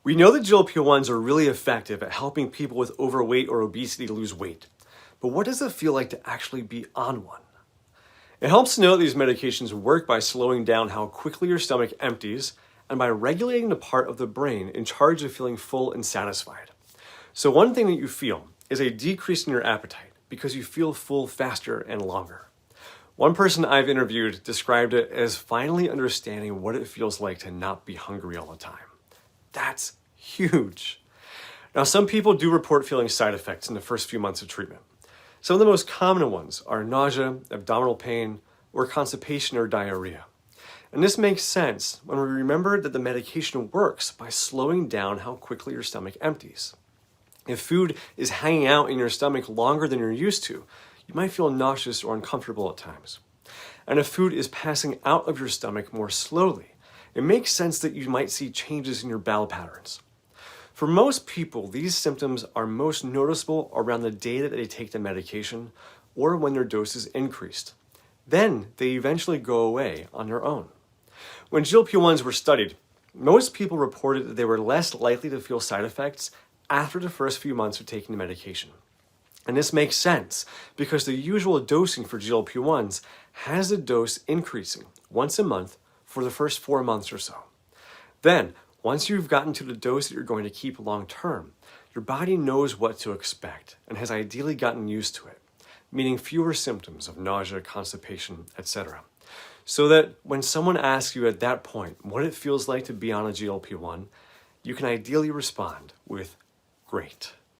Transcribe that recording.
We know that GLP-1s are really effective at helping people with overweight or obesity lose weight. But what does it feel like to actually be on one? It helps to know that these medications work by slowing down how quickly your stomach empties and by regulating the part of the brain in charge of feeling full and satisfied. So one thing that you feel is a decrease in your appetite because you feel full faster and longer. One person I've interviewed described it as finally understanding what it feels like to not be hungry all the time. That's huge. Now, some people do report feeling side effects in the first few months of treatment. Some of the most common ones are nausea, abdominal pain, or constipation or diarrhea. And this makes sense when we remember that the medication works by slowing down how quickly your stomach empties. If food is hanging out in your stomach longer than you're used to, you might feel nauseous or uncomfortable at times. And if food is passing out of your stomach more slowly, it makes sense that you might see changes in your bowel patterns. For most people, these symptoms are most noticeable around the day that they take the medication or when their dose is increased. Then they eventually go away on their own. When GLP-1s were studied, most people reported that they were less likely to feel side effects after the first few months of taking the medication. And this makes sense because the usual dosing for GLP-1s has the dose increasing once a month for the first 4 months or so. Then, once you've gotten to the dose that you're going to keep long term, your body knows what to expect and has ideally gotten used to it, meaning fewer symptoms of nausea, constipation, etc. So that when someone asks you at that point what it feels like to be on a GLP-1, you can ideally respond with, "Great."